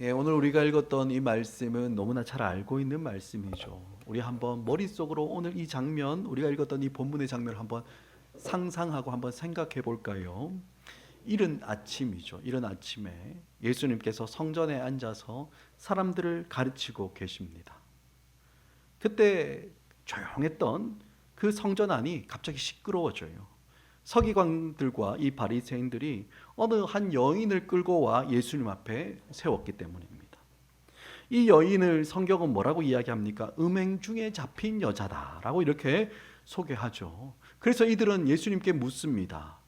오늘 우리가 읽었던 이 말씀은 너무나 잘 알고 있는 말씀이죠. 우리 한번 머릿속으로 오늘 이 장면, 우리가 읽었던 이 본문의 장면을 한번 상상하고 한번 생각해 볼까요? 이른 아침이죠. 이른 아침에 예수님께서 성전에 앉아서 사람들을 가르치고 계십니다. 그때 조용했던 그 성전 안이 갑자기 시끄러워져요. 서기관들과 이 바리새인들이 어느 한 여인을 끌고 와 예수님 앞에 세웠기 때문입니다. 이 여인을 성경은 뭐라고 이야기합니까? 음행 중에 잡힌 여자다라고 이렇게 소개하죠. 그래서 이들은 예수님께 묻습니다.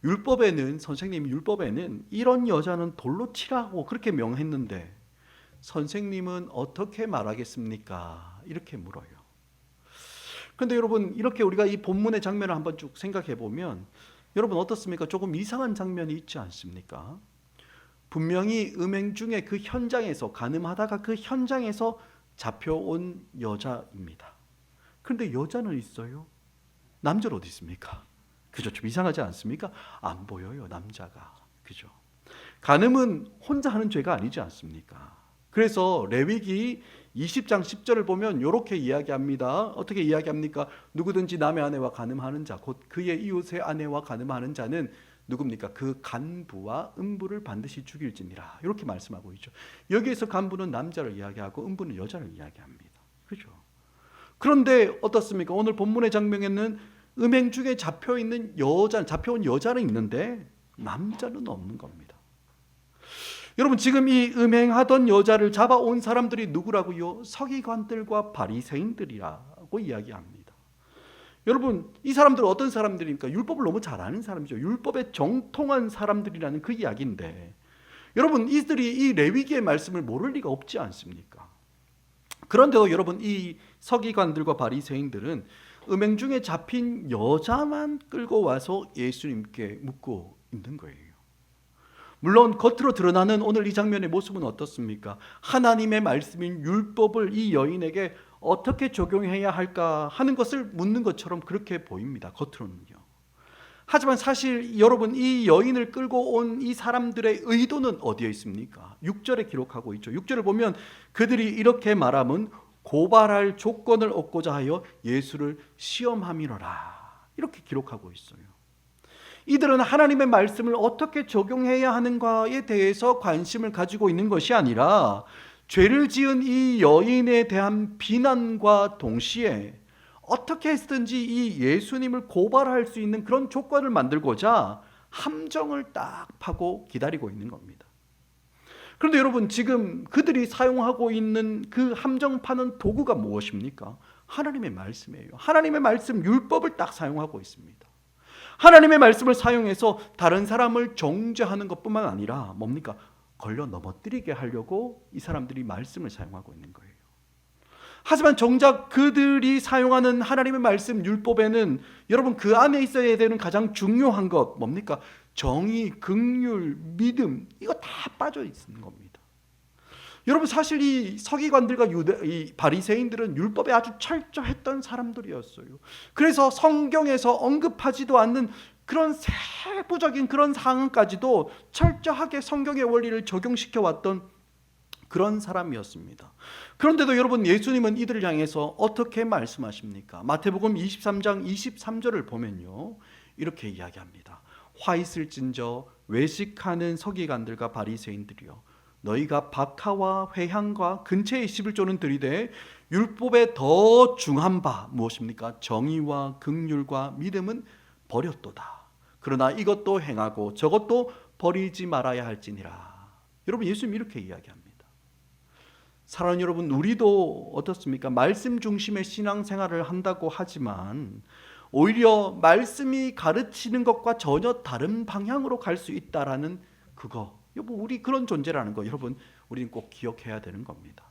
선생님 율법에는 이런 여자는 돌로 치라고 그렇게 명했는데 선생님은 어떻게 말하겠습니까? 이렇게 물어요. 그런데 여러분, 이렇게 우리가 이 본문의 장면을 한번 쭉 생각해 보면 여러분 어떻습니까? 조금 이상한 장면이 있지 않습니까? 분명히 음행 중에 그 현장에서 간음하다가 그 현장에서 잡혀온 여자입니다. 그런데 여자는 있어요? 남자는 어디 있습니까? 그죠? 좀 이상하지 않습니까? 안 보여요, 남자가. 그죠? 간음은 혼자 하는 죄가 아니지 않습니까? 그래서 레위기 20장 10절을 보면 이렇게 이야기합니다. 어떻게 이야기합니까? 누구든지 남의 아내와 간음하는 자, 곧 그의 이웃의 아내와 간음하는 자는 누굽니까? 그 간부와 음부를 반드시 죽일지니라. 이렇게 말씀하고 있죠. 여기에서 간부는 남자를 이야기하고 음부는 여자를 이야기합니다. 그죠? 그런데 어떻습니까? 오늘 본문의 장면에는 음행 중에 잡혀온 여자는 있는데 남자는 없는 겁니다. 여러분, 지금 이 음행하던 여자를 잡아온 사람들이 누구라고요? 서기관들과 바리새인들이라고 이야기합니다. 여러분, 이 사람들은 어떤 사람들입니까? 율법을 너무 잘 아는 사람이죠. 율법에 정통한 사람들이라는 그 이야기인데, 여러분, 이들이 이 레위기의 말씀을 모를 리가 없지 않습니까? 그런데도 여러분, 이 서기관들과 바리새인들은 음행 중에 잡힌 여자만 끌고 와서 예수님께 묻고 있는 거예요. 물론 겉으로 드러나는 오늘 이 장면의 모습은 어떻습니까? 하나님의 말씀인 율법을 이 여인에게 어떻게 적용해야 할까 하는 것을 묻는 것처럼 그렇게 보입니다. 겉으로는요. 하지만 사실 여러분, 이 여인을 끌고 온 이 사람들의 의도는 어디에 있습니까? 6절에 기록하고 있죠. 6절을 보면 그들이 이렇게 말함은 고발할 조건을 얻고자 하여 예수를 시험함이로라. 이렇게 기록하고 있어요. 이들은 하나님의 말씀을 어떻게 적용해야 하는가에 대해서 관심을 가지고 있는 것이 아니라 죄를 지은 이 여인에 대한 비난과 동시에 어떻게 했든지 이 예수님을 고발할 수 있는 그런 조건을 만들고자 함정을 딱 파고 기다리고 있는 겁니다. 그런데 여러분, 지금 그들이 사용하고 있는 그 함정 파는 도구가 무엇입니까? 하나님의 말씀이에요. 하나님의 말씀, 율법을 딱 사용하고 있습니다. 하나님의 말씀을 사용해서 다른 사람을 정죄하는 것뿐만 아니라 뭡니까? 걸려 넘어뜨리게 하려고 이 사람들이 말씀을 사용하고 있는 거예요. 하지만 정작 그들이 사용하는 하나님의 말씀 율법에는 여러분, 그 안에 있어야 되는 가장 중요한 것 뭡니까? 정의, 긍휼, 믿음, 이거 다 빠져 있는 겁니다. 여러분, 사실 이 서기관들과 이 바리새인들은 율법에 아주 철저했던 사람들이었어요. 그래서 성경에서 언급하지도 않는 그런 세부적인 그런 상황까지도 철저하게 성경의 원리를 적용시켜 왔던 그런 사람이었습니다. 그런데도 여러분, 예수님은 이들을 향해서 어떻게 말씀하십니까? 마태복음 23장 23절을 보면요, 이렇게 이야기합니다. 화 있을진저 외식하는 서기관들과 바리새인들이여, 너희가 박하와 회향과 근처에 11조는 들이되 율법에 더 중한 바 무엇입니까? 정의와 긍휼과 믿음은 버렸도다. 그러나 이것도 행하고 저것도 버리지 말아야 할지니라. 여러분, 예수님 이렇게 이야기합니다. 사랑하는 여러분, 우리도 어떻습니까? 말씀 중심의 신앙생활을 한다고 하지만 오히려 말씀이 가르치는 것과 전혀 다른 방향으로 갈 수 있다라는 그거, 우리 그런 존재라는 거 여러분, 우리는 꼭 기억해야 되는 겁니다.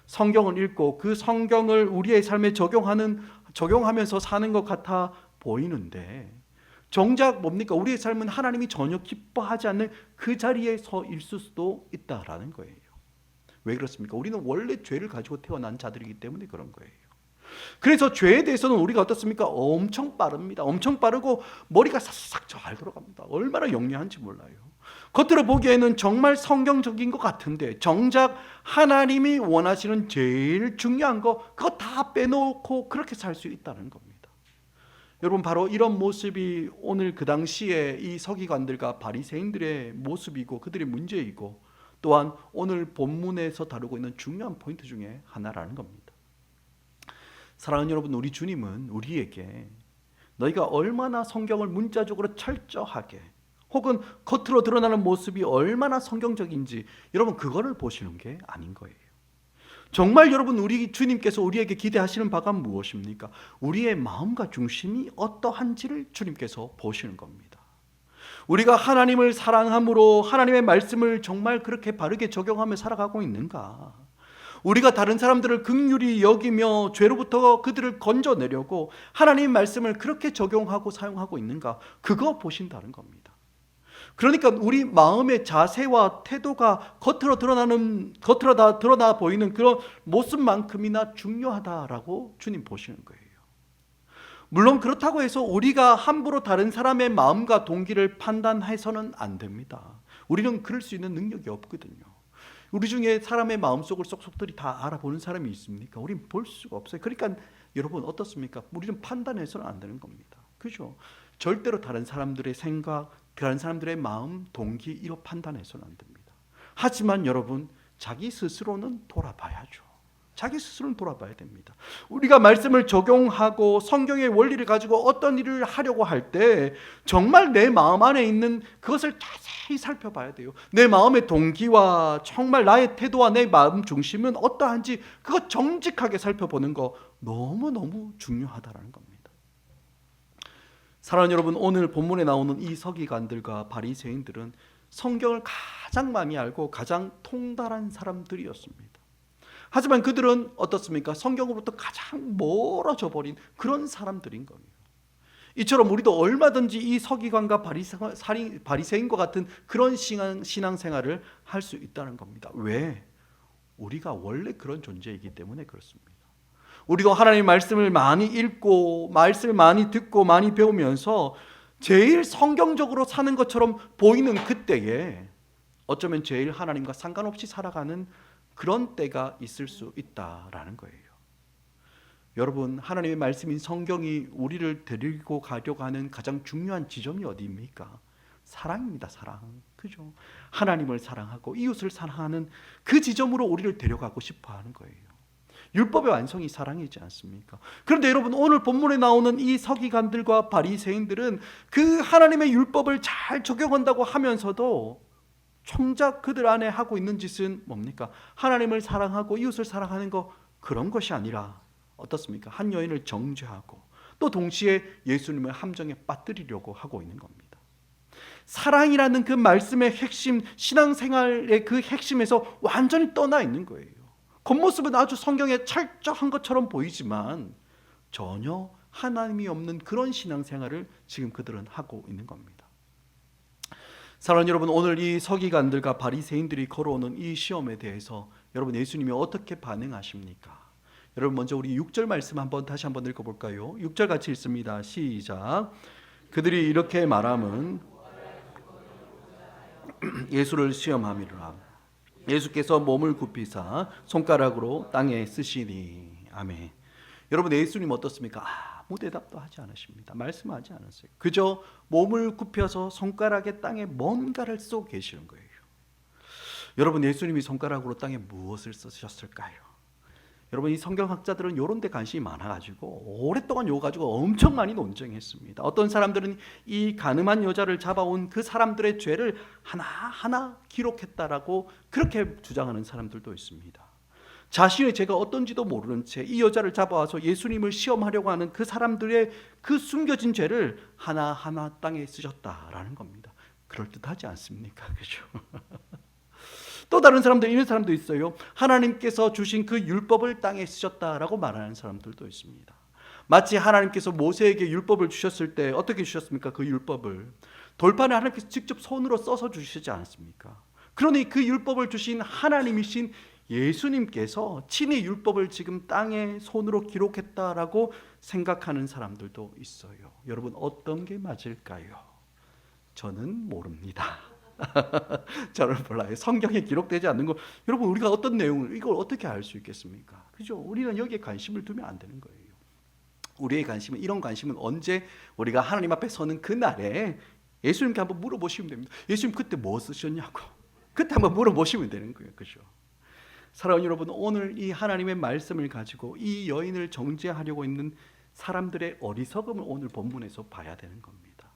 성경을 읽고 그 성경을 우리의 삶에 적용하면서 사는 것 같아 보이는데 정작 뭡니까? 우리의 삶은 하나님이 전혀 기뻐하지 않는 그 자리에 서 있을 수도 있다라는 거예요. 왜 그렇습니까? 우리는 원래 죄를 가지고 태어난 자들이기 때문에 그런 거예요. 그래서 죄에 대해서는 우리가 어떻습니까? 엄청 빠릅니다. 엄청 빠르고 머리가 싹싹 잘 들어갑니다. 얼마나 영리한지 몰라요. 겉으로 보기에는 정말 성경적인 것 같은데 정작 하나님이 원하시는 제일 중요한 거 그거 다 빼놓고 그렇게 살 수 있다는 겁니다. 여러분, 바로 이런 모습이 오늘 그 당시에 이 서기관들과 바리새인들의 모습이고 그들의 문제이고 또한 오늘 본문에서 다루고 있는 중요한 포인트 중에 하나라는 겁니다. 사랑하는 여러분, 우리 주님은 우리에게 너희가 얼마나 성경을 문자적으로 철저하게 혹은 겉으로 드러나는 모습이 얼마나 성경적인지 여러분 그거를 보시는 게 아닌 거예요. 정말 여러분, 우리 주님께서 우리에게 기대하시는 바가 무엇입니까? 우리의 마음과 중심이 어떠한지를 주님께서 보시는 겁니다. 우리가 하나님을 사랑함으로 하나님의 말씀을 정말 그렇게 바르게 적용하며 살아가고 있는가? 우리가 다른 사람들을 긍휼히 여기며 죄로부터 그들을 건져내려고 하나님의 말씀을 그렇게 적용하고 사용하고 있는가? 그거 보신다는 겁니다. 그러니까 우리 마음의 자세와 태도가 겉으로 다 드러나 보이는 그런 모습만큼이나 중요하다라고 주님 보시는 거예요. 물론 그렇다고 해서 우리가 함부로 다른 사람의 마음과 동기를 판단해서는 안 됩니다. 우리는 그럴 수 있는 능력이 없거든요. 우리 중에 사람의 마음속을 쏙쏙들이 다 알아보는 사람이 있습니까? 우리는 볼 수가 없어요. 그러니까 여러분 어떻습니까? 우리는 판단해서는 안 되는 겁니다. 그죠? 절대로 다른 사람들의 생각, 다른 사람들의 마음, 동기 이거 판단해서는 안 됩니다. 하지만 여러분, 자기 스스로는 돌아봐야죠. 자기 스스로는 돌아봐야 됩니다. 우리가 말씀을 적용하고 성경의 원리를 가지고 어떤 일을 하려고 할 때 정말 내 마음 안에 있는 그것을 자세히 살펴봐야 돼요. 내 마음의 동기와 정말 나의 태도와 내 마음 중심은 어떠한지 그거 정직하게 살펴보는 거 너무너무 중요하다는 겁니다. 사랑하는 여러분, 오늘 본문에 나오는 이 서기관들과 바리새인들은 성경을 가장 많이 알고 가장 통달한 사람들이었습니다. 하지만 그들은 어떻습니까? 성경으로부터 가장 멀어져 버린 그런 사람들인 거예요. 이처럼 우리도 얼마든지 이 서기관과 바리새인과 같은 그런 신앙생활을 할 수 있다는 겁니다. 왜? 우리가 원래 그런 존재이기 때문에 그렇습니다. 우리가 하나님의 말씀을 많이 읽고 말씀을 많이 듣고 많이 배우면서 제일 성경적으로 사는 것처럼 보이는 그때에 어쩌면 제일 하나님과 상관없이 살아가는 그런 때가 있을 수 있다라는 거예요. 여러분, 하나님의 말씀인 성경이 우리를 데리고 가려고 하는 가장 중요한 지점이 어디입니까? 사랑입니다. 사랑. 그죠? 하나님을 사랑하고 이웃을 사랑하는 그 지점으로 우리를 데려가고 싶어 하는 거예요. 율법의 완성이 사랑이지 않습니까? 그런데 여러분, 오늘 본문에 나오는 이 서기관들과 바리새인들은 그 하나님의 율법을 잘 적용한다고 하면서도 정작 그들 안에 하고 있는 짓은 뭡니까? 하나님을 사랑하고 이웃을 사랑하는 거, 그런 것이 아니라 어떻습니까? 한 여인을 정죄하고 또 동시에 예수님을 함정에 빠뜨리려고 하고 있는 겁니다. 사랑이라는 그 말씀의 핵심, 신앙생활의 그 핵심에서 완전히 떠나 있는 거예요. 겉모습은 아주 성경에 철저한 것처럼 보이지만 전혀 하나님이 없는 그런 신앙생활을 지금 그들은 하고 있는 겁니다. 사랑하는 여러분, 오늘 이 서기관들과 바리새인들이 걸어오는 이 시험에 대해서 여러분 예수님이 어떻게 반응하십니까? 여러분 먼저 우리 6절 말씀 다시 한번 읽어볼까요? 6절 같이 읽습니다. 시작. 그들이 이렇게 말함은 예수를 시험함이라. 예수께서 몸을 굽히사 손가락으로 땅에 쓰시니. 아멘. 여러분, 예수님 어떻습니까? 아무 대답도 하지 않으십니다. 말씀하지 않았어요. 그저 몸을 굽혀서 손가락에 땅에 뭔가를 쓰고 계시는 거예요. 여러분, 예수님이 손가락으로 땅에 무엇을 쓰셨을까요? 여러분, 이 성경학자들은 이런 데 관심이 많아가지고 오랫동안 이거 가지고 엄청 많이 논쟁했습니다. 어떤 사람들은 이 가늠한 여자를 잡아온 그 사람들의 죄를 하나하나 기록했다라고 그렇게 주장하는 사람들도 있습니다. 자신의 죄가 어떤지도 모르는 채 이 여자를 잡아와서 예수님을 시험하려고 하는 그 사람들의 그 숨겨진 죄를 하나하나 땅에 쓰셨다라는 겁니다. 그럴듯하지 않습니까? 그죠? 또 다른 사람들, 이런 사람도 있어요. 하나님께서 주신 그 율법을 땅에 쓰셨다라고 말하는 사람들도 있습니다. 마치 하나님께서 모세에게 율법을 주셨을 때 어떻게 주셨습니까? 그 율법을 돌판에 하나님께서 직접 손으로 써서 주시지 않았습니까? 그러니 그 율법을 주신 하나님이신 예수님께서 친히 율법을 지금 땅에 손으로 기록했다라고 생각하는 사람들도 있어요. 여러분, 어떤 게 맞을까요? 저는 모릅니다. 저를 몰라요. 성경에 기록되지 않는 거 여러분 우리가 어떤 내용을 이걸 어떻게 알 수 있겠습니까? 그죠? 우리는 여기에 관심을 두면 안 되는 거예요. 우리의 관심은 이런 관심은 언제 우리가 하나님 앞에 서는 그날에 예수님께 한번 물어보시면 됩니다. 예수님 그때 뭐 쓰셨냐고 그때 한번 물어보시면 되는 거예요. 그죠? 사랑하는 여러분, 오늘 이 하나님의 말씀을 가지고 이 여인을 정죄하려고 있는 사람들의 어리석음을 오늘 본문에서 봐야 되는 겁니다.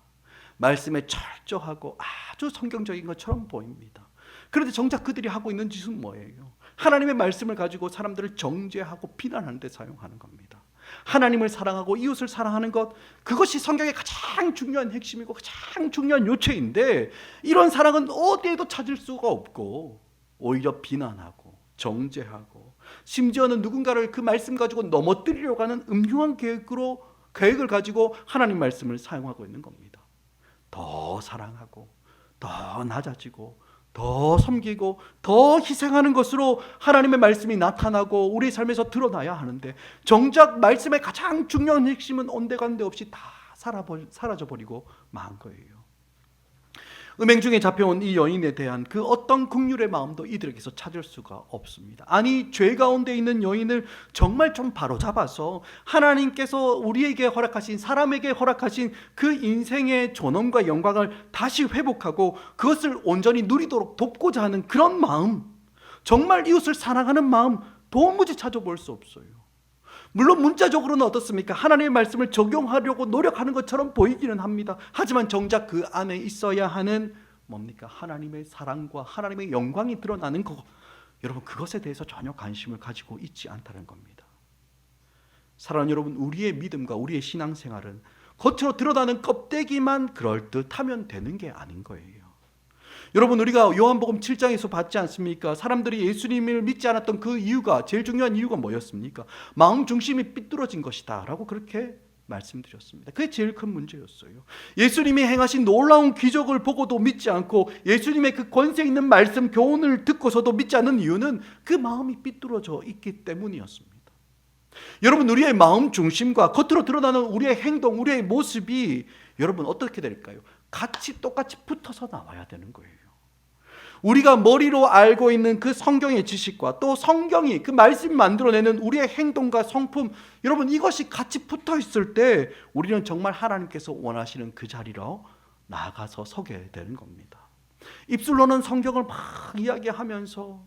말씀에 철저하고 아주 성경적인 것처럼 보입니다. 그런데 정작 그들이 하고 있는 짓은 뭐예요? 하나님의 말씀을 가지고 사람들을 정죄하고 비난하는 데 사용하는 겁니다. 하나님을 사랑하고 이웃을 사랑하는 것, 그것이 성경의 가장 중요한 핵심이고 가장 중요한 요체인데 이런 사랑은 어디에도 찾을 수가 없고 오히려 비난하고 정죄하고 심지어는 누군가를 그 말씀 가지고 넘어뜨리려고 하는 음흉한 계획을 가지고 하나님 말씀을 사용하고 있는 겁니다. 더 사랑하고 더 낮아지고 더 섬기고 더 희생하는 것으로 하나님의 말씀이 나타나고 우리 삶에서 드러나야 하는데 정작 말씀의 가장 중요한 핵심은 온데간데 없이 다 사라져버리고 만 거예요. 음행 중에 잡혀온 이 여인에 대한 그 어떤 긍휼의 마음도 이들에게서 찾을 수가 없습니다. 아니 죄 가운데 있는 여인을 정말 좀 바로잡아서 하나님께서 우리에게 허락하신 사람에게 허락하신 그 인생의 존엄과 영광을 다시 회복하고 그것을 온전히 누리도록 돕고자 하는 그런 마음, 정말 이웃을 사랑하는 마음 도무지 찾아볼 수 없어요. 물론 문자적으로는 어떻습니까? 하나님의 말씀을 적용하려고 노력하는 것처럼 보이기는 합니다. 하지만 정작 그 안에 있어야 하는 뭡니까? 하나님의 사랑과 하나님의 영광이 드러나는 것, 여러분 그것에 대해서 전혀 관심을 가지고 있지 않다는 겁니다. 사랑하는 여러분, 우리의 믿음과 우리의 신앙생활은 겉으로 드러나는 껍데기만 그럴듯하면 되는 게 아닌 거예요. 여러분 우리가 요한복음 7장에서 봤지 않습니까? 사람들이 예수님을 믿지 않았던 그 이유가, 제일 중요한 이유가 뭐였습니까? 마음 중심이 삐뚤어진 것이다 라고 그렇게 말씀드렸습니다. 그게 제일 큰 문제였어요. 예수님이 행하신 놀라운 기적을 보고도 믿지 않고 예수님의 그 권세 있는 말씀 교훈을 듣고서도 믿지 않는 이유는 그 마음이 삐뚤어져 있기 때문이었습니다. 여러분 우리의 마음 중심과 겉으로 드러나는 우리의 행동, 우리의 모습이 여러분 어떻게 될까요? 같이 똑같이 붙어서 나와야 되는 거예요. 우리가 머리로 알고 있는 그 성경의 지식과 또 성경이 그 말씀이 만들어내는 우리의 행동과 성품, 여러분 이것이 같이 붙어 있을 때 우리는 정말 하나님께서 원하시는 그 자리로 나아가서 서게 되는 겁니다. 입술로는 성경을 막 이야기하면서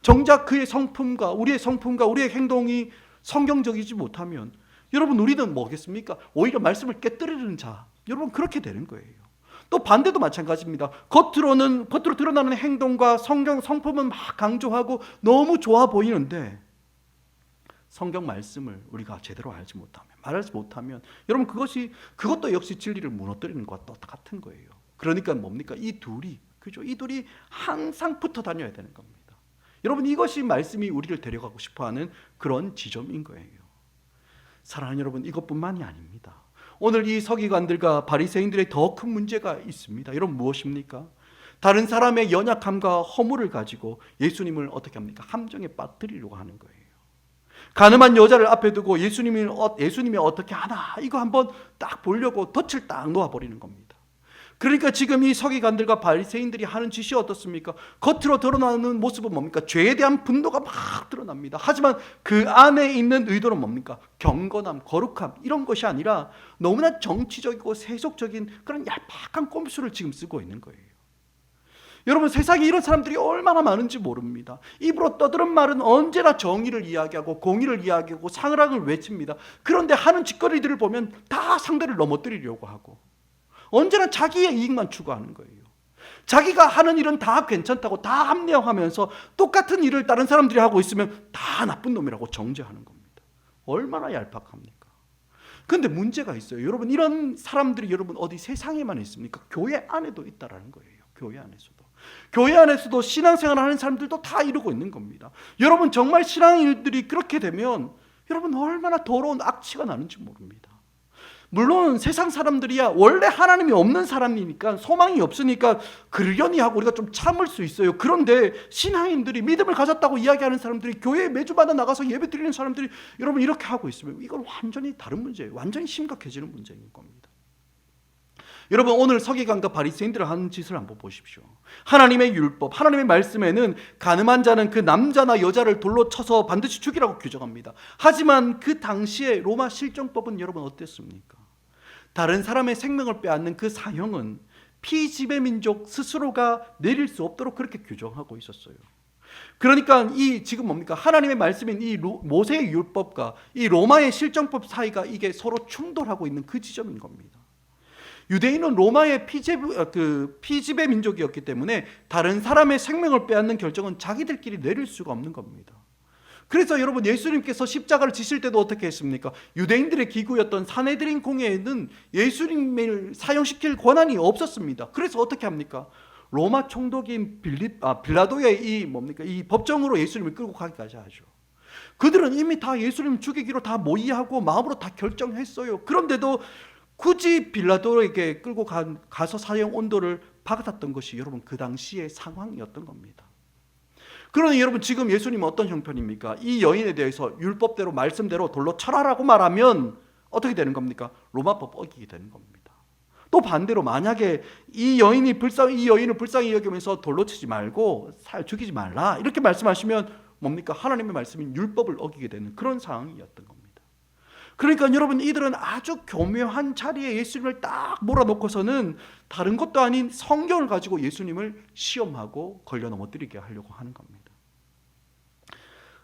정작 그의 성품과 우리의 행동이 성경적이지 못하면 여러분 우리는 뭐겠습니까? 오히려 말씀을 깨뜨리는 자, 여러분 그렇게 되는 거예요. 또 반대도 마찬가지입니다. 겉으로 드러나는 행동과 성경 성품은 막 강조하고 너무 좋아 보이는데 성경 말씀을 우리가 제대로 말하지 못하면 여러분 그것도 역시 진리를 무너뜨리는 것과 똑같은 거예요. 그러니까 뭡니까? 이 둘이 항상 붙어 다녀야 되는 겁니다. 여러분 이것이 말씀이 우리를 데려가고 싶어하는 그런 지점인 거예요. 사랑하는 여러분, 이것뿐만이 아닙니다. 오늘 이 서기관들과 바리새인들의 더 큰 문제가 있습니다. 여러분 무엇입니까? 다른 사람의 연약함과 허물을 가지고 예수님을 어떻게 합니까? 함정에 빠뜨리려고 하는 거예요. 가늠한 여자를 앞에 두고 예수님이 어떻게 하나 이거 한번 딱 보려고 덫을 딱 놓아버리는 겁니다. 그러니까 지금 이 서기관들과 바리새인들이 하는 짓이 어떻습니까? 겉으로 드러나는 모습은 뭡니까? 죄에 대한 분노가 막 드러납니다. 하지만 그 안에 있는 의도는 뭡니까? 경건함, 거룩함 이런 것이 아니라 너무나 정치적이고 세속적인 그런 얄팍한 꼼수를 지금 쓰고 있는 거예요. 여러분 세상에 이런 사람들이 얼마나 많은지 모릅니다. 입으로 떠드는 말은 언제나 정의를 이야기하고 공의를 이야기하고 상을 외칩니다. 그런데 하는 짓거리들을 보면 다 상대를 넘어뜨리려고 하고 언제나 자기의 이익만 추구하는 거예요. 자기가 하는 일은 다 괜찮다고 다 합리화하면서 똑같은 일을 다른 사람들이 하고 있으면 다 나쁜 놈이라고 정죄하는 겁니다. 얼마나 얄팍합니까? 그런데 문제가 있어요. 여러분 이런 사람들이 여러분 어디 세상에만 있습니까? 교회 안에도 있다라는 거예요. 교회 안에서도 신앙생활을 하는 사람들도 다 이러고 있는 겁니다. 여러분 정말 신앙인들이 그렇게 되면 여러분 얼마나 더러운 악취가 나는지 모릅니다. 물론 세상 사람들이야 원래 하나님이 없는 사람이니까 소망이 없으니까 그러려니 하고 우리가 좀 참을 수 있어요. 그런데 신앙인들이 믿음을 가졌다고 이야기하는 사람들이 교회에 매주마다 나가서 예배 드리는 사람들이 여러분 이렇게 하고 있으면 이건 완전히 다른 문제예요. 완전히 심각해지는 문제인 겁니다. 여러분 오늘 서기관과 바리새인들을 하는 짓을 한번 보십시오. 하나님의 율법, 하나님의 말씀에는 간음한 자는 그 남자나 여자를 돌로 쳐서 반드시 죽이라고 규정합니다. 하지만 그 당시에 로마 실정법은 여러분 어땠습니까? 다른 사람의 생명을 빼앗는 그 사형은 피지배 민족 스스로가 내릴 수 없도록 그렇게 규정하고 있었어요. 그러니까 이 지금 뭡니까? 하나님의 말씀인 이 모세의 율법과 이 로마의 실정법 사이가 이게 서로 충돌하고 있는 그 지점인 겁니다. 유대인은 로마의 피지배 민족이었기 때문에 다른 사람의 생명을 빼앗는 결정은 자기들끼리 내릴 수가 없는 겁니다. 그래서 여러분 예수님께서 십자가를 지실 때도 어떻게 했습니까? 유대인들의 기구였던 사내드린 공회에는 예수님을 사형시킬 권한이 없었습니다. 그래서 어떻게 합니까? 로마 총독인 빌라도의 이 법정으로 예수님을 끌고 가기까지 하죠. 그들은 이미 다 예수님 죽이기로 다 모의하고 마음으로 다 결정했어요. 그런데도 굳이 빌라도에게 끌고 가서 사형 온도를 받았던 것이 여러분 그 당시의 상황이었던 겁니다. 그러니 여러분 지금 예수님은 어떤 형편입니까? 이 여인에 대해서 율법대로 말씀대로 돌로 쳐라라고 말하면 어떻게 되는 겁니까? 로마법 어기게 되는 겁니다. 또 반대로 만약에 이 여인을 불쌍히 여기면서 돌로 치지 말고 죽이지 말라 이렇게 말씀하시면 뭡니까? 하나님의 말씀인 율법을 어기게 되는 그런 상황이었던 겁니다. 그러니까 여러분 이들은 아주 교묘한 자리에 예수님을 딱 몰아놓고서는 다른 것도 아닌 성경을 가지고 예수님을 시험하고 걸려 넘어뜨리게 하려고 하는 겁니다.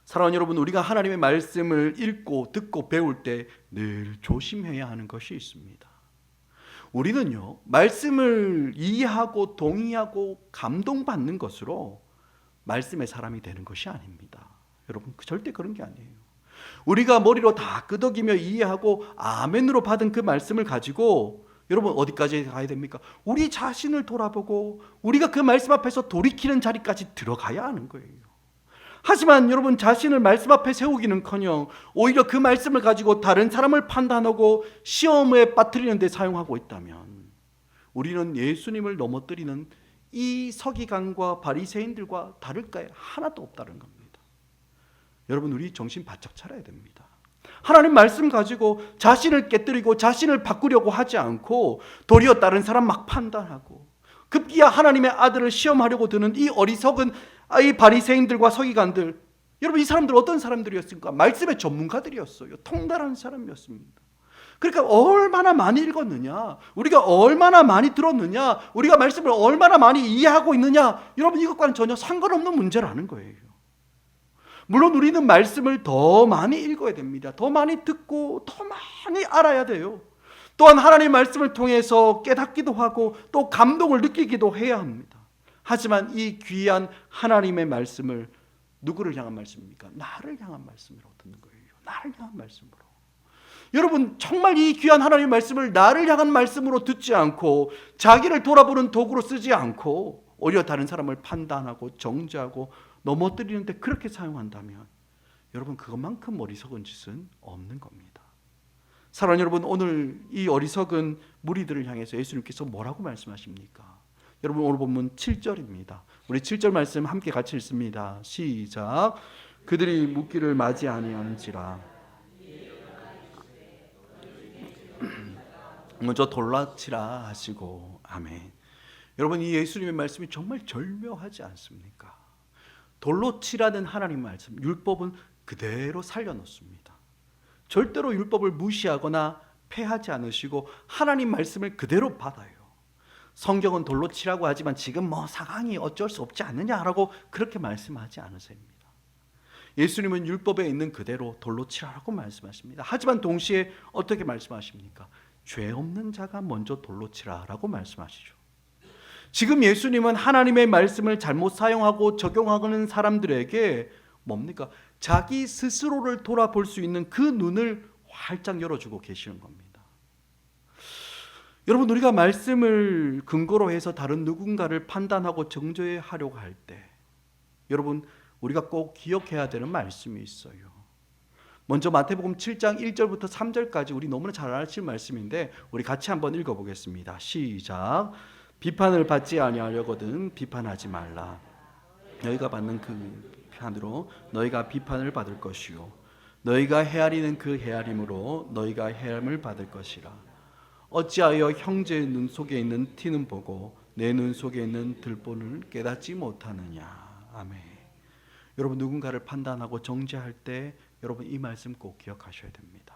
사랑하는 여러분, 우리가 하나님의 말씀을 읽고 듣고 배울 때 늘 조심해야 하는 것이 있습니다. 우리는요 말씀을 이해하고 동의하고 감동받는 것으로 말씀의 사람이 되는 것이 아닙니다. 여러분 절대 그런 게 아니에요. 우리가 머리로 다 끄덕이며 이해하고 아멘으로 받은 그 말씀을 가지고 여러분 어디까지 가야 됩니까? 우리 자신을 돌아보고 우리가 그 말씀 앞에서 돌이키는 자리까지 들어가야 하는 거예요. 하지만 여러분 자신을 말씀 앞에 세우기는커녕 오히려 그 말씀을 가지고 다른 사람을 판단하고 시험에 빠뜨리는 데 사용하고 있다면 우리는 예수님을 넘어뜨리는 이 서기관과 바리새인들과 다를 게 하나도 없다는 겁니다. 여러분 우리 정신 바짝 차려야 됩니다. 하나님 말씀 가지고 자신을 깨뜨리고 자신을 바꾸려고 하지 않고 도리어 다른 사람 막 판단하고 급기야 하나님의 아들을 시험하려고 드는 이 어리석은 이 바리새인들과 서기관들, 여러분 이 사람들 어떤 사람들이었습니까? 말씀의 전문가들이었어요. 통달한 사람이었습니다. 그러니까 얼마나 많이 읽었느냐, 우리가 얼마나 많이 들었느냐, 우리가 말씀을 얼마나 많이 이해하고 있느냐, 여러분 이것과는 전혀 상관없는 문제라는 거예요. 물론 우리는 말씀을 더 많이 읽어야 됩니다. 더 많이 듣고 더 많이 알아야 돼요. 또한 하나님의 말씀을 통해서 깨닫기도 하고 또 감동을 느끼기도 해야 합니다. 하지만 이 귀한 하나님의 말씀을 누구를 향한 말씀입니까? 나를 향한 말씀으로 듣는 거예요. 나를 향한 말씀으로. 여러분 정말 이 귀한 하나님의 말씀을 나를 향한 말씀으로 듣지 않고 자기를 돌아보는 도구로 쓰지 않고 오히려 다른 사람을 판단하고 정죄하고 넘어뜨리는데 그렇게 사용한다면 여러분 그것만큼 어리석은 짓은 없는 겁니다. 사랑하는 여러분, 오늘 이 어리석은 무리들을 향해서 예수님께서 뭐라고 말씀하십니까? 여러분 오늘 본문 7절입니다. 우리 7절 말씀 함께 같이 읽습니다. 시작. 그들이 묻기를 맞이 아니하는지라 먼저 돌로 치라 하시고. 아멘. 여러분 이 예수님의 말씀이 정말 절묘하지 않습니까? 돌로 치라는 하나님 말씀, 율법은 그대로 살려놓습니다. 절대로 율법을 무시하거나 폐하지 않으시고 하나님 말씀을 그대로 받아요. 성경은 돌로 치라고 하지만 지금 상황이 어쩔 수 없지 않느냐라고 그렇게 말씀하지 않으십니다. 예수님은 율법에 있는 그대로 돌로 치라라고 말씀하십니다. 하지만 동시에 어떻게 말씀하십니까? 죄 없는 자가 먼저 돌로 치라라고 말씀하시죠. 지금 예수님은 하나님의 말씀을 잘못 사용하고 적용하는 사람들에게 뭡니까? 자기 스스로를 돌아볼 수 있는 그 눈을 활짝 열어주고 계시는 겁니다. 여러분 우리가 말씀을 근거로 해서 다른 누군가를 판단하고 정죄하려고 할 때 여러분 우리가 꼭 기억해야 되는 말씀이 있어요. 먼저 마태복음 7장 1절부터 3절까지 우리 너무나 잘 아실 말씀인데 우리 같이 한번 읽어보겠습니다. 시작. 비판을 받지 아니하려거든 비판하지 말라. 너희가 받는 그 비판으로 너희가 비판을 받을 것이요 너희가 헤아리는 그 헤아림으로 너희가 헤아림을 받을 것이라. 어찌하여 형제의 눈 속에 있는 티는 보고 내 눈 속에 있는 들본을 깨닫지 못하느냐. 아멘. 여러분, 누군가를 판단하고 정죄할 때 여러분 이 말씀 꼭 기억하셔야 됩니다.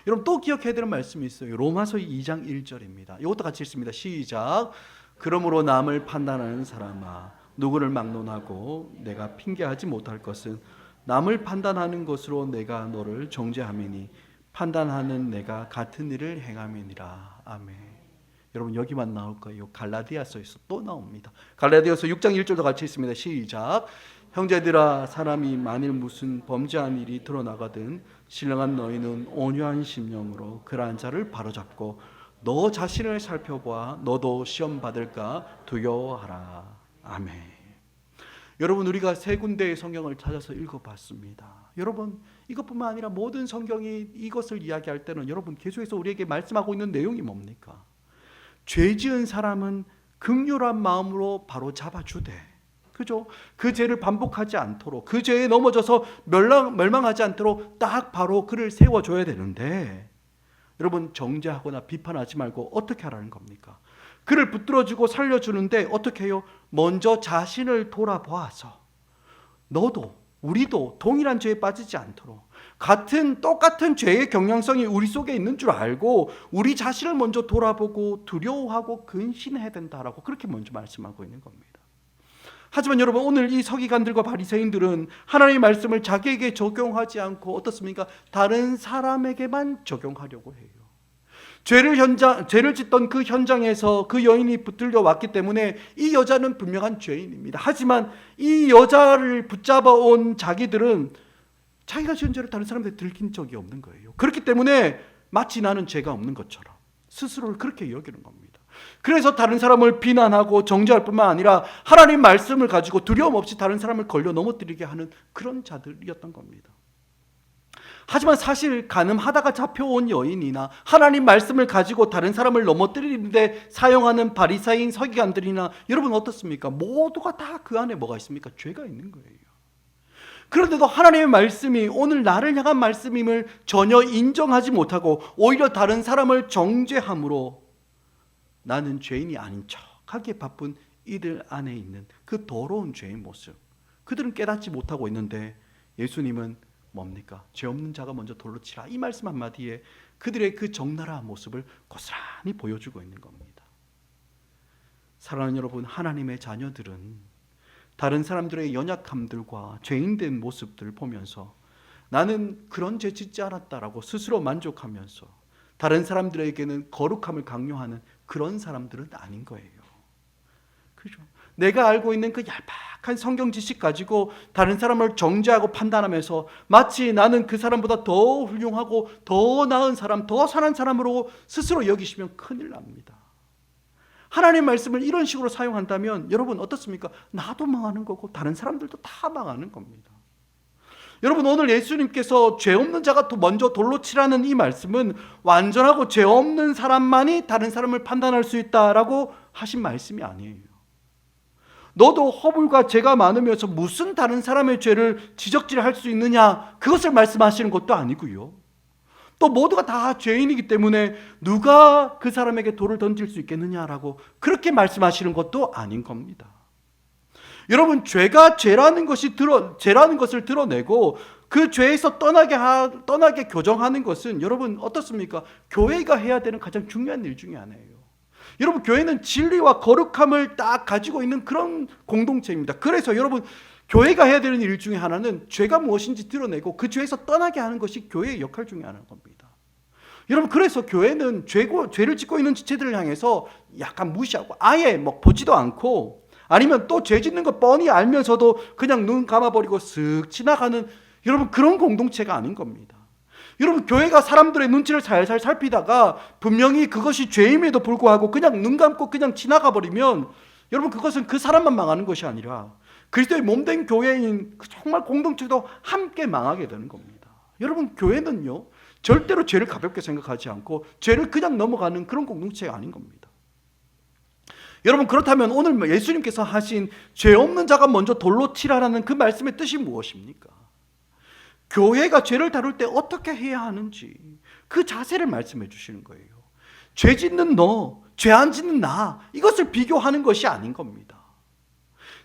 여러분, 또 기억해야 되는 말씀이 있어요. 로마서 2장 1절입니다. 이것도 같이 읽습니다. 시작. 그러므로 남을 판단하는 사람아, 누구를 막론하고 내가 핑계하지 못할 것은 남을 판단하는 것으로 내가 너를 정죄함이니 판단하는 내가 같은 일을 행함이니라. 아멘. 여러분, 여기만 나올 거예요. 갈라디아서에서 또 나옵니다. 갈라디아서 6장 1절도 같이 있습니다. 시작. 형제들아, 사람이 만일 무슨 범죄한 일이 드러나거든 신령한 너희는 온유한 심령으로 그러한 자를 바로잡고 너 자신을 살펴보아 너도 시험 받을까 두려워하라. 아멘. 여러분, 우리가 세 군데의 성경을 찾아서 읽어봤습니다. 여러분, 이것뿐만 아니라 모든 성경이 이것을 이야기할 때는 여러분 계속해서 우리에게 말씀하고 있는 내용이 뭡니까? 죄 지은 사람은 긍휼한 마음으로 바로 잡아주되, 그죠? 그 죄를 반복하지 않도록, 그 죄에 넘어져서 멸망하지 않도록 딱 바로 그를 세워줘야 되는데, 여러분, 정죄하거나 비판하지 말고 어떻게 하라는 겁니까? 그를 붙들어주고 살려주는데 어떻게 해요? 먼저 자신을 돌아보아서 너도 우리도 동일한 죄에 빠지지 않도록 똑같은 죄의 경향성이 우리 속에 있는 줄 알고 우리 자신을 먼저 돌아보고 두려워하고 근신해야 된다라고 그렇게 먼저 말씀하고 있는 겁니다. 하지만 여러분, 오늘 이 서기관들과 바리새인들은 하나님의 말씀을 자기에게 적용하지 않고 어떻습니까? 다른 사람에게만 적용하려고 해요. 죄를 짓던 그 현장에서 그 여인이 붙들려 왔기 때문에 이 여자는 분명한 죄인입니다. 하지만 이 여자를 붙잡아 온 자기들은 자기가 지은 죄를 다른 사람들이 들킨 적이 없는 거예요. 그렇기 때문에 마치 나는 죄가 없는 것처럼 스스로를 그렇게 여기는 겁니다. 그래서 다른 사람을 비난하고 정죄할 뿐만 아니라 하나님 말씀을 가지고 두려움 없이 다른 사람을 걸려 넘어뜨리게 하는 그런 자들이었던 겁니다. 하지만 사실 가늠하다가 잡혀온 여인이나 하나님 말씀을 가지고 다른 사람을 넘어뜨리는데 사용하는 바리새인 서기관들이나 여러분 어떻습니까? 모두가 다 그 안에 뭐가 있습니까? 죄가 있는 거예요. 그런데도 하나님의 말씀이 오늘 나를 향한 말씀임을 전혀 인정하지 못하고 오히려 다른 사람을 정죄함으로 나는 죄인이 아닌 척하기에 바쁜 이들 안에 있는 그 더러운 죄의 모습, 그들은 깨닫지 못하고 있는데 예수님은 뭡니까? 죄 없는 자가 먼저 돌로 치라, 이 말씀 한마디에 그들의 그 적나라한 모습을 고스란히 보여주고 있는 겁니다. 사랑하는 여러분, 하나님의 자녀들은 다른 사람들의 연약함들과 죄인된 모습들을 보면서 나는 그런 죄 짓지 않았다라고 스스로 만족하면서 다른 사람들에게는 거룩함을 강요하는 그런 사람들은 아닌 거예요. 그죠? 내가 알고 있는 그 얄팍한 성경 지식 가지고 다른 사람을 정죄하고 판단하면서 마치 나는 그 사람보다 더 훌륭하고 더 나은 사람, 더 선한 사람으로 스스로 여기시면 큰일 납니다. 하나님 말씀을 이런 식으로 사용한다면 여러분 어떻습니까? 나도 망하는 거고 다른 사람들도 다 망하는 겁니다. 여러분, 오늘 예수님께서 죄 없는 자가 먼저 돌로 치라는 이 말씀은 완전하고 죄 없는 사람만이 다른 사람을 판단할 수 있다라고 하신 말씀이 아니에요. 너도 허물과 죄가 많으면서 무슨 다른 사람의 죄를 지적질할 수 있느냐, 그것을 말씀하시는 것도 아니고요. 또 모두가 다 죄인이기 때문에 누가 그 사람에게 돌을 던질 수 있겠느냐라고 그렇게 말씀하시는 것도 아닌 겁니다. 여러분, 죄가 죄라는 것을 드러내고 그 죄에서 떠나게 교정하는 것은 여러분 어떻습니까? 교회가 해야 되는 가장 중요한 일 중에 하나예요. 여러분, 교회는 진리와 거룩함을 딱 가지고 있는 그런 공동체입니다. 그래서 여러분, 교회가 해야 되는 일 중에 하나는 죄가 무엇인지 드러내고 그 죄에서 떠나게 하는 것이 교회의 역할 중에 하나인 겁니다. 여러분, 그래서 교회는 죄를 짓고 있는 지체들을 향해서 약간 무시하고 아예 보지도 않고, 아니면 또 죄 짓는 거 뻔히 알면서도 그냥 눈 감아버리고 쓱 지나가는 여러분 그런 공동체가 아닌 겁니다. 여러분, 교회가 사람들의 눈치를 살살 살피다가 분명히 그것이 죄임에도 불구하고 그냥 눈 감고 그냥 지나가 버리면 여러분 그것은 그 사람만 망하는 것이 아니라 그리스도의 몸된 교회인 정말 공동체도 함께 망하게 되는 겁니다. 여러분, 교회는요 절대로 죄를 가볍게 생각하지 않고 죄를 그냥 넘어가는 그런 공동체가 아닌 겁니다. 여러분, 그렇다면 오늘 예수님께서 하신 죄 없는 자가 먼저 돌로 치라라는 그 말씀의 뜻이 무엇입니까? 교회가 죄를 다룰 때 어떻게 해야 하는지 그 자세를 말씀해 주시는 거예요. 죄 짓는 너, 죄 안 짓는 나, 이것을 비교하는 것이 아닌 겁니다.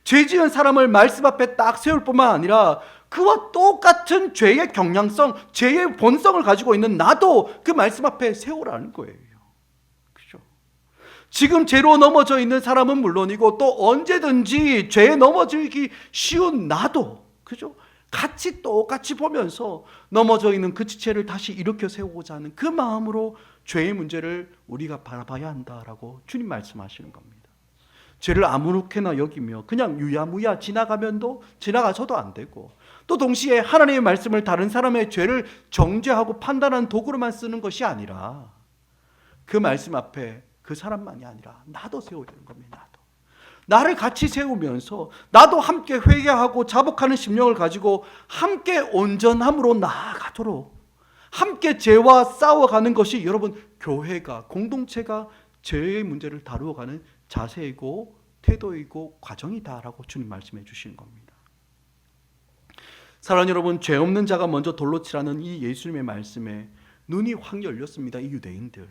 죄 지은 사람을 말씀 앞에 딱 세울 뿐만 아니라 그와 똑같은 죄의 경향성, 죄의 본성을 가지고 있는 나도 그 말씀 앞에 세우라는 거예요. 그죠? 지금 죄로 넘어져 있는 사람은 물론이고 또 언제든지 죄에 넘어지기 쉬운 나도, 그죠? 같이 똑같이 보면서 넘어져 있는 그 지체를 다시 일으켜 세우고자 하는 그 마음으로 죄의 문제를 우리가 바라봐야 한다라고 주님 말씀하시는 겁니다. 죄를 아무렇게나 여기며 그냥 유야무야 지나가서도 안 되고, 또 동시에 하나님의 말씀을 다른 사람의 죄를 정죄하고 판단하는 도구로만 쓰는 것이 아니라 그 말씀 앞에 그 사람만이 아니라 나도 세워야 되는 겁니다. 나를 같이 세우면서 나도 함께 회개하고 자복하는 심령을 가지고 함께 온전함으로 나아가도록, 함께 죄와 싸워가는 것이 여러분 교회가, 공동체가 죄의 문제를 다루어가는 자세이고 태도이고 과정이다라고 주님 말씀해 주시는 겁니다. 사랑하는 여러분, 죄 없는 자가 먼저 돌로 치라는 이 예수님의 말씀에 눈이 확 열렸습니다. 이 유대인들,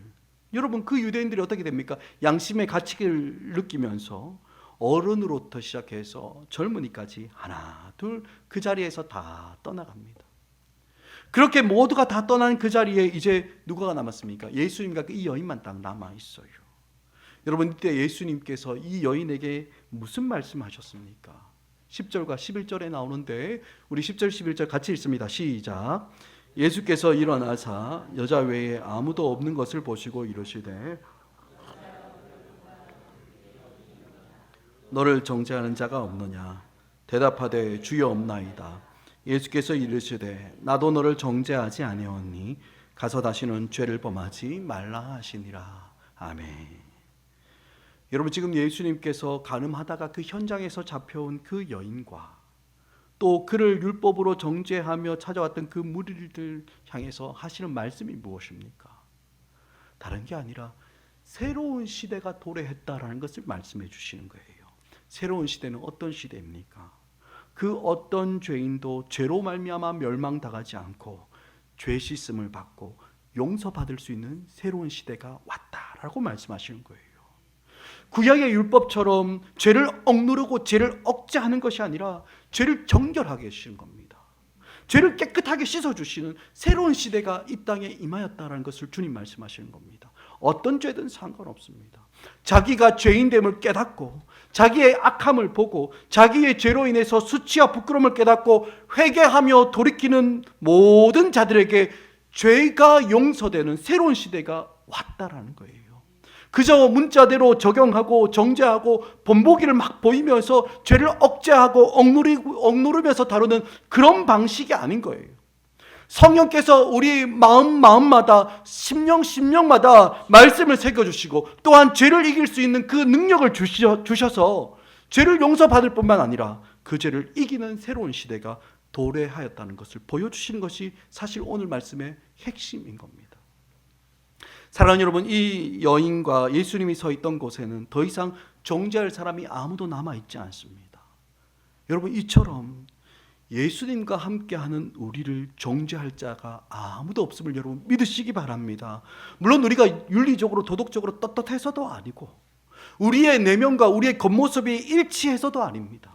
여러분 그 유대인들이 어떻게 됩니까? 양심의 가치를 느끼면서 어른으로부터 시작해서 젊은이까지 하나 둘 그 자리에서 다 떠나갑니다. 그렇게 모두가 다 떠난 그 자리에 이제 누가 남았습니까? 예수님과 이 여인만 딱 남아 있어요. 여러분, 이때 예수님께서 이 여인에게 무슨 말씀하셨습니까? 10절과 11절에 나오는데 우리 10절 11절 같이 읽습니다. 시작. 예수께서 일어나사 여자 외에 아무도 없는 것을 보시고 이르시되 너를 정죄하는 자가 없느냐? 대답하되 주여 없나이다. 예수께서 이르시되 나도 너를 정죄하지 아니하오니 가서 다시는 죄를 범하지 말라 하시니라. 아멘. 여러분, 지금 예수님께서 간음하다가 그 현장에서 잡혀온 그 여인과 또 그를 율법으로 정죄하며 찾아왔던 그 무리들 향해서 하시는 말씀이 무엇입니까? 다른 게 아니라 새로운 시대가 도래했다라는 것을 말씀해 주시는 거예요. 새로운 시대는 어떤 시대입니까? 그 어떤 죄인도 죄로 말미암아 멸망당하지 않고 죄 씻음을 받고 용서받을 수 있는 새로운 시대가 왔다라고 말씀하시는 거예요. 구약의 율법처럼 죄를 억누르고 죄를 억제하는 것이 아니라 죄를 정결하게 하시는 겁니다. 죄를 깨끗하게 씻어주시는 새로운 시대가 이 땅에 임하였다는 것을 주님 말씀하시는 겁니다. 어떤 죄든 상관없습니다. 자기가 죄인됨을 깨닫고 자기의 악함을 보고 자기의 죄로 인해서 수치와 부끄러움을 깨닫고 회개하며 돌이키는 모든 자들에게 죄가 용서되는 새로운 시대가 왔다라는 거예요. 그저 문자대로 적용하고 정죄하고 본보기를 막 보이면서 죄를 억제하고 억누르면서 다루는 그런 방식이 아닌 거예요. 성령께서 우리 마음마다 심령마다 말씀을 새겨주시고 또한 죄를 이길 수 있는 그 능력을 주셔서 죄를 용서받을 뿐만 아니라 그 죄를 이기는 새로운 시대가 도래하였다는 것을 보여주시는 것이 사실 오늘 말씀의 핵심인 겁니다. 사랑하는 여러분, 이 여인과 예수님이 서 있던 곳에는 더 이상 정죄할 사람이 아무도 남아있지 않습니다. 여러분, 이처럼 예수님과 함께하는 우리를 정죄할 자가 아무도 없음을 여러분 믿으시기 바랍니다. 물론 우리가 윤리적으로 도덕적으로 떳떳해서도 아니고 우리의 내면과 우리의 겉모습이 일치해서도 아닙니다.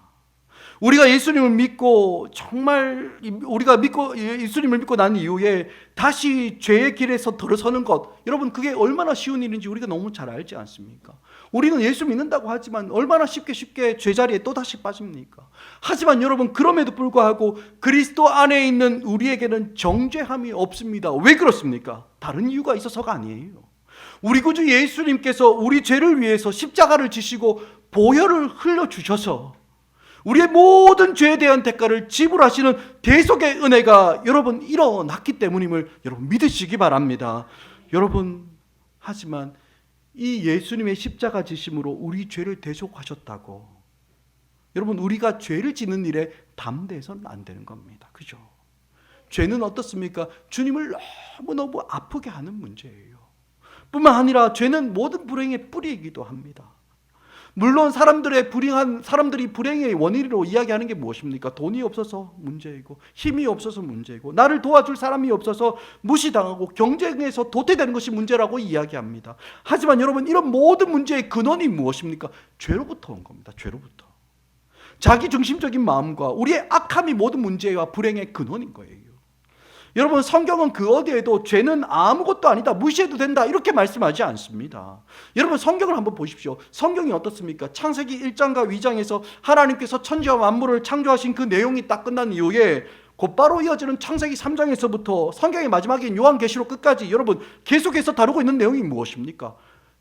우리가 예수님을 믿고 정말 우리가 예수님을 믿고 난 이후에 다시 죄의 길에서 들어서는 것, 여러분 그게 얼마나 쉬운 일인지 우리가 너무 잘 알지 않습니까? 우리는 예수 믿는다고 하지만 얼마나 쉽게 죄자리에 또다시 빠집니까? 하지만 여러분, 그럼에도 불구하고 그리스도 안에 있는 우리에게는 정죄함이 없습니다. 왜 그렇습니까? 다른 이유가 있어서가 아니에요. 우리 구주 예수님께서 우리 죄를 위해서 십자가를 지시고 보혈을 흘려주셔서 우리의 모든 죄에 대한 대가를 지불하시는 대속의 은혜가 여러분 일어났기 때문임을 여러분 믿으시기 바랍니다. 여러분, 하지만 이 예수님의 십자가 지심으로 우리 죄를 대속하셨다고 여러분 우리가 죄를 짓는 일에 담대해서는 안 되는 겁니다. 그죠? 죄는 어떻습니까? 주님을 너무너무 아프게 하는 문제예요. 뿐만 아니라 죄는 모든 불행의 뿌리이기도 합니다. 물론 사람들이 불행의 원인으로 이야기하는 게 무엇입니까? 돈이 없어서 문제이고, 힘이 없어서 문제이고, 나를 도와줄 사람이 없어서 무시당하고 경쟁에서 도태되는 것이 문제라고 이야기합니다. 하지만 여러분, 이런 모든 문제의 근원이 무엇입니까? 죄로부터 온 겁니다. 죄로부터. 자기 중심적인 마음과 우리의 악함이 모든 문제와 불행의 근원인 거예요. 여러분, 성경은 그 어디에도 죄는 아무것도 아니다, 무시해도 된다, 이렇게 말씀하지 않습니다. 여러분, 성경을 한번 보십시오. 성경이 어떻습니까? 창세기 1장과 2장에서 하나님께서 천지와 만물을 창조하신 그 내용이 딱 끝난 이후에 곧바로 이어지는 창세기 3장에서부터 성경의 마지막인 요한계시록 끝까지 여러분 계속해서 다루고 있는 내용이 무엇입니까?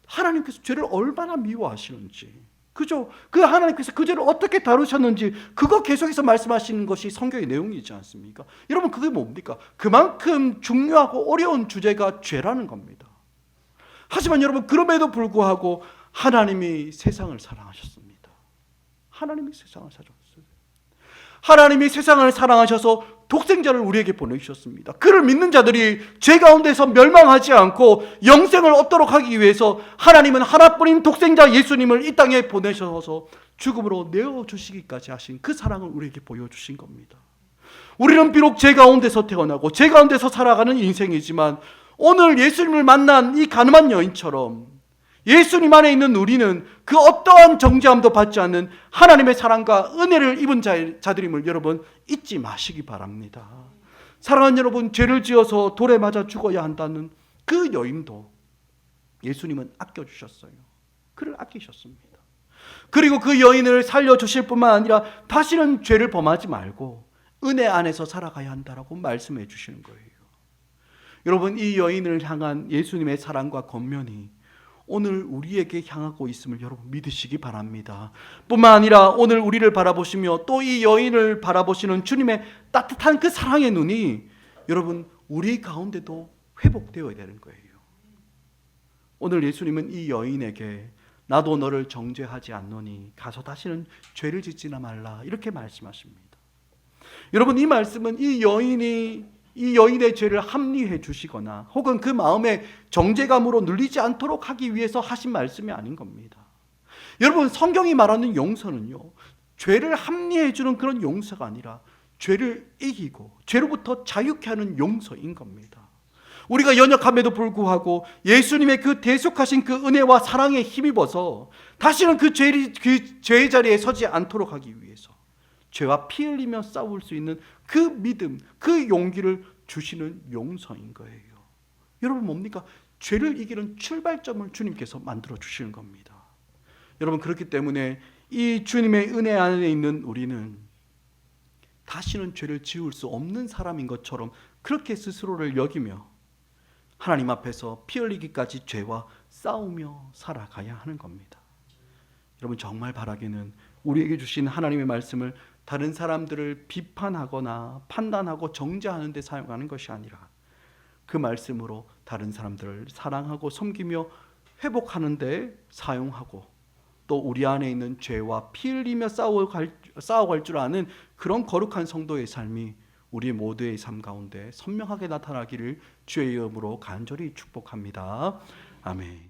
하나님께서 죄를 얼마나 미워하시는지, 그죠? 그 하나님께서 그 죄를 어떻게 다루셨는지, 그거 계속해서 말씀하시는 것이 성경의 내용이지 않습니까? 여러분, 그게 뭡니까? 그만큼 중요하고 어려운 주제가 죄라는 겁니다. 하지만 여러분, 그럼에도 불구하고 하나님이 세상을 사랑하셨습니다. 하나님이 세상을 사랑하셨어요. 하나님이 세상을 사랑하셔서 독생자를 우리에게 보내주셨습니다. 그를 믿는 자들이 죄 가운데서 멸망하지 않고 영생을 얻도록 하기 위해서 하나님은 하나뿐인 독생자 예수님을 이 땅에 보내셔서 죽음으로 내어주시기까지 하신 그 사랑을 우리에게 보여주신 겁니다. 우리는 비록 죄 가운데서 태어나고 죄 가운데서 살아가는 인생이지만 오늘 예수님을 만난 이 가늠한 여인처럼 예수님 안에 있는 우리는 그 어떠한 정죄함도 받지 않는 하나님의 사랑과 은혜를 입은 자들임을 여러분 잊지 마시기 바랍니다. 사랑하는 여러분, 죄를 지어서 돌에 맞아 죽어야 한다는 그 여인도 예수님은 아껴주셨어요. 그를 아끼셨습니다. 그리고 그 여인을 살려주실 뿐만 아니라 다시는 죄를 범하지 말고 은혜 안에서 살아가야 한다라고 말씀해 주시는 거예요. 여러분, 이 여인을 향한 예수님의 사랑과 권면이 오늘 우리에게 향하고 있음을 여러분 믿으시기 바랍니다. 뿐만 아니라 오늘 우리를 바라보시며 또 이 여인을 바라보시는 주님의 따뜻한 그 사랑의 눈이 여러분 우리 가운데도 회복되어야 되는 거예요. 오늘 예수님은 이 여인에게 나도 너를 정죄하지 않노니 가서 다시는 죄를 짓지나 말라, 이렇게 말씀하십니다. 여러분, 이 말씀은 이 여인의 죄를 합리해 주시거나 혹은 그 마음에 정죄감으로 눌리지 않도록 하기 위해서 하신 말씀이 아닌 겁니다. 여러분, 성경이 말하는 용서는요, 죄를 합리해 주는 그런 용서가 아니라 죄를 이기고 죄로부터 자유케 하는 용서인 겁니다. 우리가 연약함에도 불구하고 예수님의 그 대속하신 그 은혜와 사랑에 힘입어서 다시는 그 죄의 자리에 서지 않도록 하기 위해서 죄와 피 흘리며 싸울 수 있는 그 믿음, 그 용기를 주시는 용서인 거예요. 여러분, 뭡니까? 죄를 이기는 출발점을 주님께서 만들어 주시는 겁니다. 여러분, 그렇기 때문에 이 주님의 은혜 안에 있는 우리는 다시는 죄를 지을 수 없는 사람인 것처럼 그렇게 스스로를 여기며 하나님 앞에서 피 흘리기까지 죄와 싸우며 살아가야 하는 겁니다. 여러분, 정말 바라기는 우리에게 주신 하나님의 말씀을 다른 사람들을 비판하거나 판단하고 정죄하는 데 사용하는 것이 아니라 그 말씀으로 다른 사람들을 사랑하고 섬기며 회복하는 데 사용하고 또 우리 안에 있는 죄와 피 흘리며 싸워갈 줄 아는 그런 거룩한 성도의 삶이 우리 모두의 삶 가운데 선명하게 나타나기를 주의 이름으로 간절히 축복합니다. 아멘.